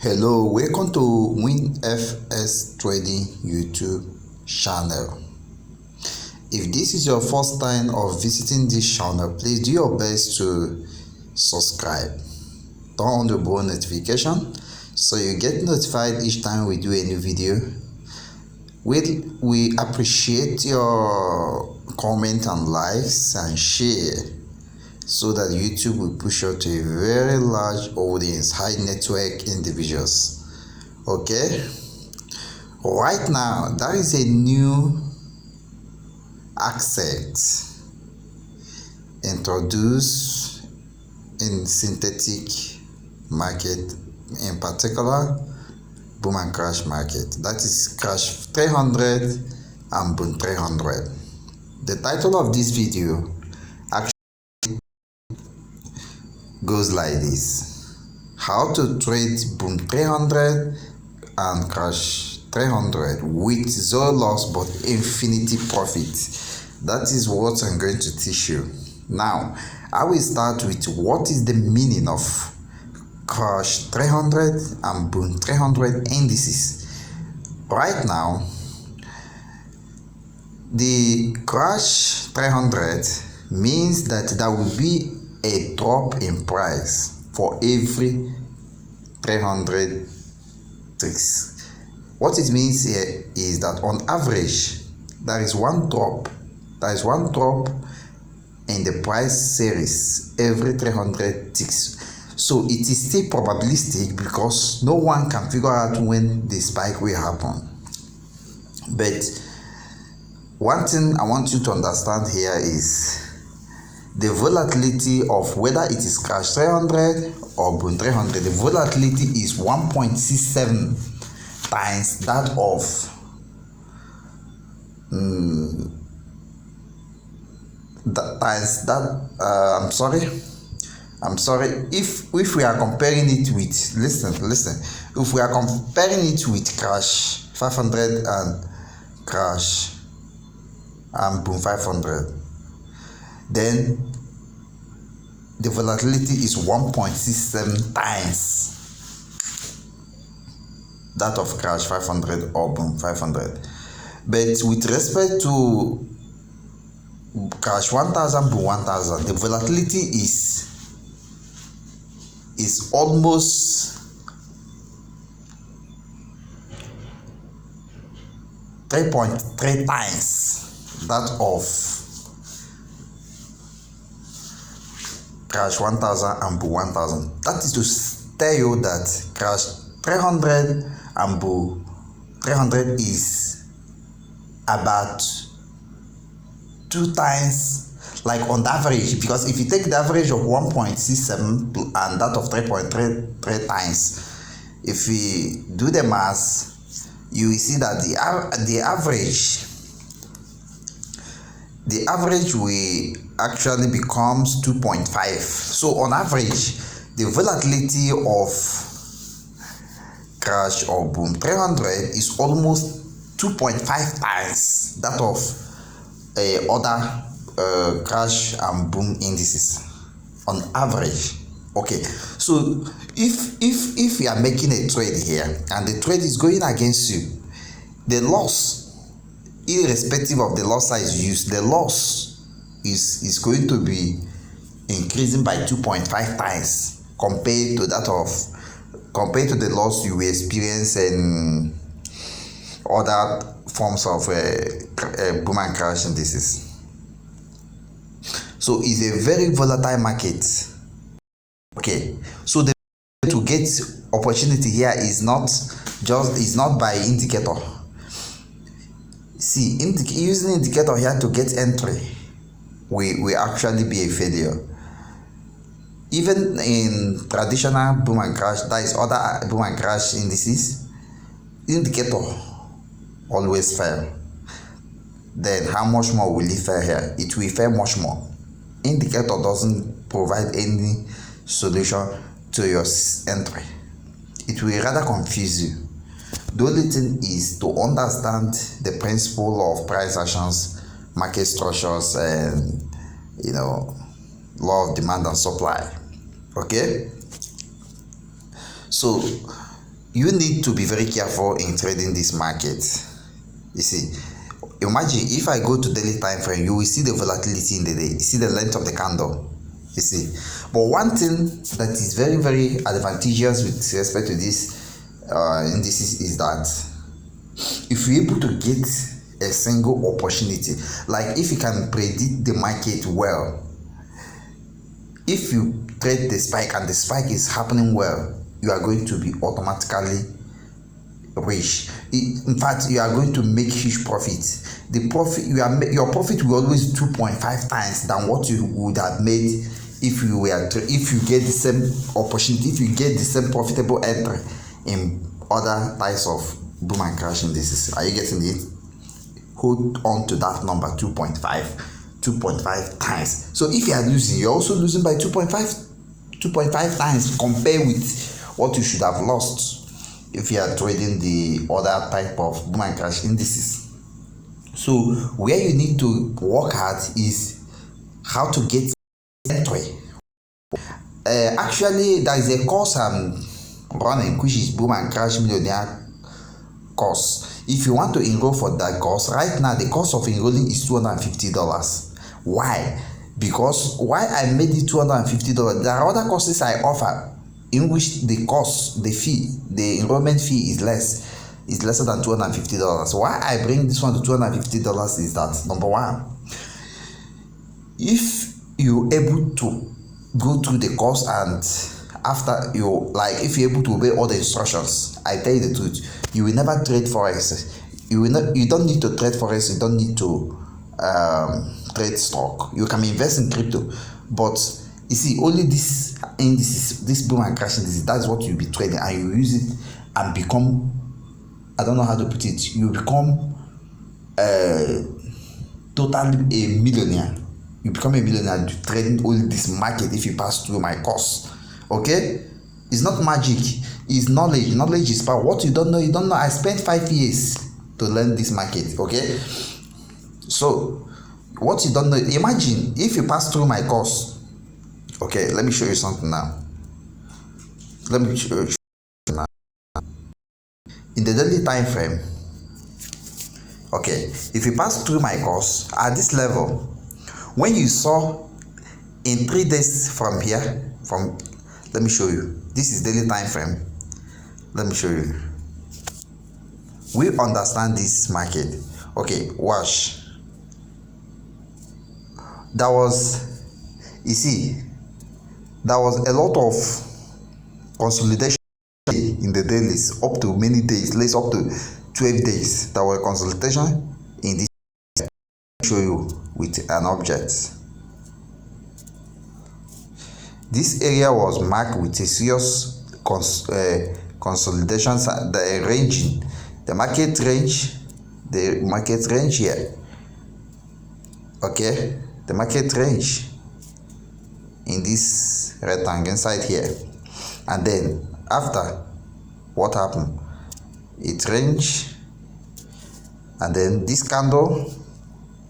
Hello, welcome to WINFXTRADING YouTube channel. If this is your first time of visiting this channel, please do your best to subscribe. Turn on the bell notification so you get notified each time we do a new video. We appreciate your comment and likes and share, so that YouTube will push out to a very large audience, high network individuals. Okay, right now there is a new asset introduced in synthetic market, in particular boom and crash market, that is CRASH300 and BOOM300. The title of this video goes like this: how to trade BOOM300 and CRASH300 with zero loss but infinity profit. That is what I'm going to teach you. Now I will start with what is the meaning of CRASH300 and BOOM300 indices. Right now, the CRASH300 means that there will be a drop in price for every 300 ticks. What it means here is that on average there is one drop in the price series every 300 ticks. So it is still probabilistic because no one can figure out when the spike will happen. But one thing I want you to understand here is the volatility of whether it is CRASH300 or BOOM300. The volatility is 1.67 times that of I'm sorry, if we are comparing it with, listen, if we are comparing it with CRASH500 and crash and BOOM500, then the volatility is 1.67 times that of CRASH500 or BOOM500. But with respect to CRASH1000, BOOM1000, the volatility is almost 3.3 times that of CRASH1000 and BOOM1000. That is to tell you that CRASH300 and BOOM300 is about 2 times, like on the average, because if you take the average of 1.67 and that of 3.33 times, if we do the math, you will see that the average will actually becomes 2.5. So on average, the volatility of crash or BOOM300 is almost 2.5 times that of other crash and boom indices on average. Okay, so if you are making a trade here and the trade is going against you, the loss, irrespective of the lot size used, the loss is going to be increasing by 2.5 times compared to the loss you will experience in other forms of boom and crash indices. So it's a very volatile market. Okay, so the way to get opportunity here is not by indicator. See, using indicator here to get entry will actually be a failure. Even in traditional boom and crash, that is other boom and crash indices, indicator always fail. Then how much more will it fail here? It will fail much more. Indicator doesn't provide any solution to your entry. It will rather confuse you. The only thing is to understand the principle of price actions, market structures, and law of demand and supply. Okay, so you need to be very careful in trading this market. You see, imagine if I go to daily time frame, you will see the volatility in the day. You see the length of the candle. You see, but one thing that is very, very advantageous with respect to this indices is that if you're able to get a single opportunity, like if you can predict the market well, if you trade the spike and the spike is happening well, you are going to be automatically rich. In fact, you are going to make huge profit. The profit your profit will always 2.5 times than what you would have made if you get the same opportunity, if you get the same profitable entry in other types of boom and crash indices. Are you getting it? Hold on to that number, 2.5 times. So if you are losing, you're also losing by 2.5 times compared with what you should have lost if you are trading the other type of boom and crash indices. So where you need to work hard is how to get entry. Actually, there is a course I'm running which is Boom and Crash Millionaire course. If you want to enroll for that course, right now the cost of enrolling is $250. Why? Because why I made it $250, there are other courses I offer in which the enrollment fee is lesser than $250. Why I bring this one to $250 is that, number one, if you're able to go through the course and after if you're able to obey all the instructions, I tell you the truth, you will never trade forex. You don't need to trade forex. You don't need to trade stock. You can invest in crypto, but you see, only this indices, this boom and crash indices, that's what you'll be trading, and you use it and become, I don't know how to put it, you become totally a millionaire. You become a millionaire trading only this market if you pass through my course. Okay, it's not magic, it's knowledge. Knowledge is power. What you don't know, I spent 5 years to learn this market. Okay, so what you don't know, imagine if you pass through my course. Okay, let me show you something now. In the daily time frame, okay, if you pass through my course at this level, when you saw in 3 days from here, let me show you, this is daily time frame. Let me show you. We understand this market. Okay, watch. There was a lot of consolidation in the dailies, up to many days, let's up to 12 days. There were consolidation in this. Let me show you with an object. This area was marked with a serious consolidation. The market range here. Okay, the market range in this rectangle inside here, and then after, what happened? It range, and then this candle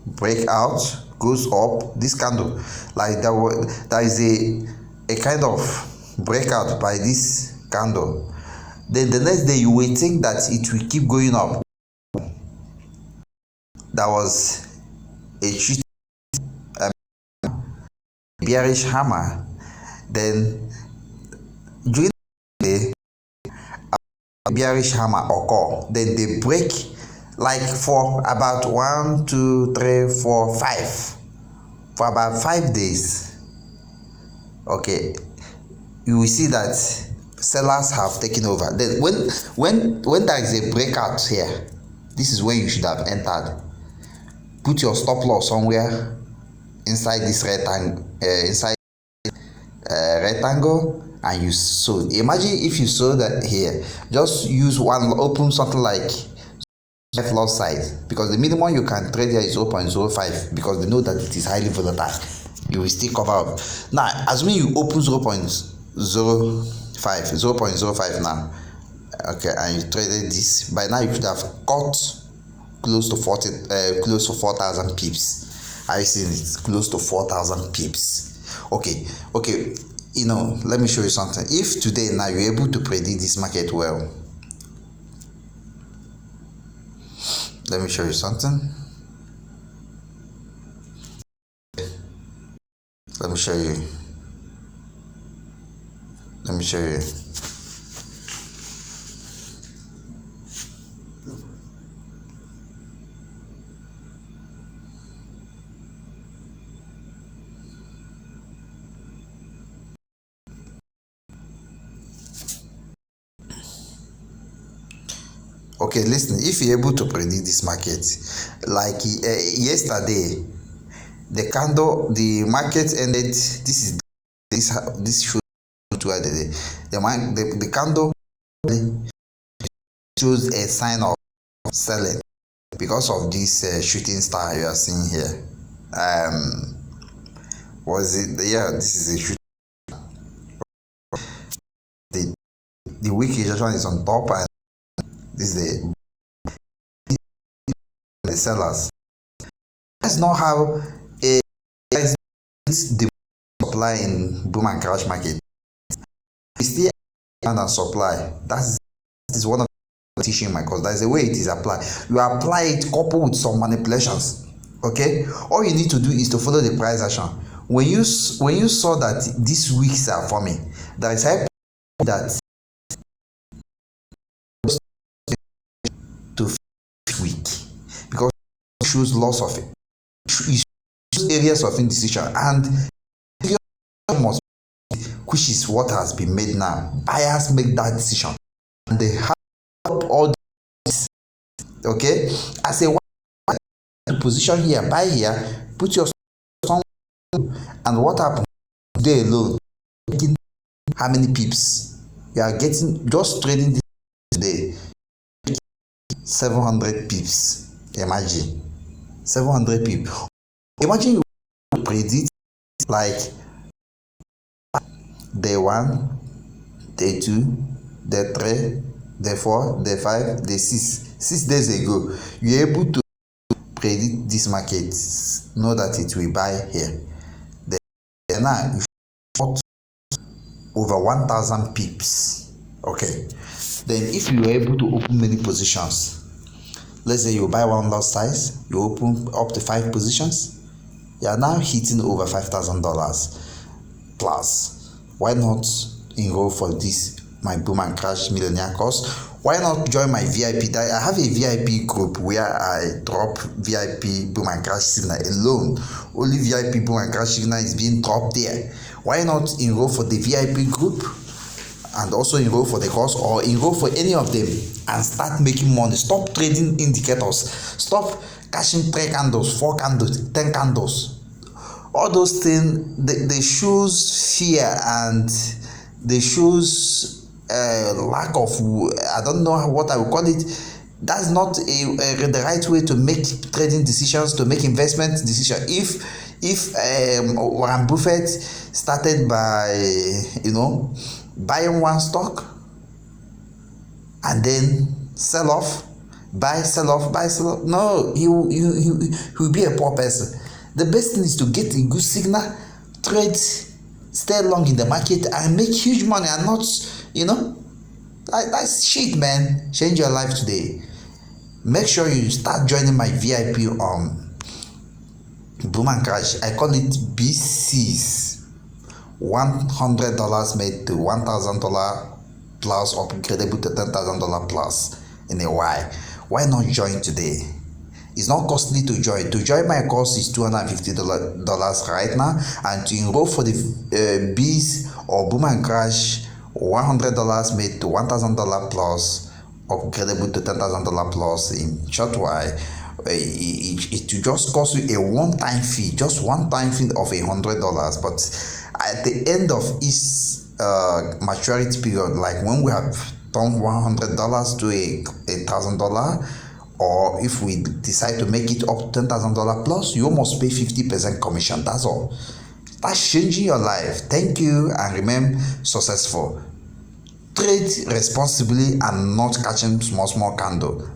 break out, goes up. This candle, like there is a kind of breakout by this candle. Then the next day you will think that it will keep going up. That was a bearish hammer. Then during the day, a bearish hammer occur. Then they break like for about 1, 2, 3, 4, 5 for about 5 days. Okay, you will see that sellers have taken over. Then when there is a breakout here, this is where you should have entered. Put your stop loss somewhere inside this rectangle, rectangle, and you sold. Imagine if you sold that here, just use open something like lot size, because the minimum you can trade here is 0.05, because they know that it is highly volatile. You will still cover up. Now assuming you open 0.05 now, okay, and you traded this, by now you should have got close to 4,000 pips. Are you seeing it? Close to 4,000 pips. Okay, let me show you something. If today now you're able to predict this market well, Let me show you something. Let me show you. Okay, listen, if you're able to predict this market, like yesterday, the market ended. This shows where the candle shows a sign of selling because of this shooting star you are seeing here. This is a shoot. The weak rejection is on top, and this is the sellers. That's not how the supply in boom and crash market. We still demand and supply. That is one of the teaching in my course. That is the way it is applied. You apply it coupled with some manipulations. Okay, all you need to do is to follow the price action. When you saw that these wicks are forming, there is a that to weak because it shows loss of it. It shows areas of indecision, and which is what has been made now. Buyers make that decision, and they have all this. Okay, as a position here, buy here, put your song, and what happened today alone? How many pips you are getting just trading this today? 700 pips. Imagine 700 pips. Imagine you predict like day 1, day 2, day 3, day 4, day 5, day 6. 6 days ago, you're able to predict this market, know that it will buy here. Then now you short over 1,000 pips. Okay. Then if you are able to open many positions, let's say you buy one lot size, you open up to 5 positions, you are now hitting over $5,000 plus. Why not enroll for this my boom and crash millionaire course? Why not join my VIP? I have a VIP group where I drop VIP boom and crash signal alone. Only VIP boom and crash signal is being dropped there. Why not enroll for the VIP group and also enroll for the course, or enroll for any of them and start making money? Stop trading indicators. Stop cashing 3 candles, 4 candles, 10 candles. All those things, they shows fear, and they shows lack of, I don't know what I would call it. That's not the right way to make trading decisions, to make investment decisions. If Warren Buffett started by buying one stock and then sell off, buy, sell off, buy, sell off, no, he will be a poor person. The best thing is to get a good signal, trade, stay long in the market, and make huge money, and not, that's shit, man. Change your life today. Make sure you start joining my VIP boom and crash. I call it BCs. $100 made to $1,000 plus, upgradable to $10,000 plus in a while. Why not join today? It's not costly to join. To join my course is $250 right now, and to enroll for the B's or boom and crash, $100 made to $1,000 plus, upgradable to $10,000 plus in short while. It will just cost you a one-time fee, just one-time fee of $100. But at the end of each maturity period, like when we have turned $100 to $1,000, or if we decide to make it up to $10,000 plus, you must pay 50% commission. That's all. That's changing your life. Thank you, and remain successful. Trade responsibly and not catching small candle.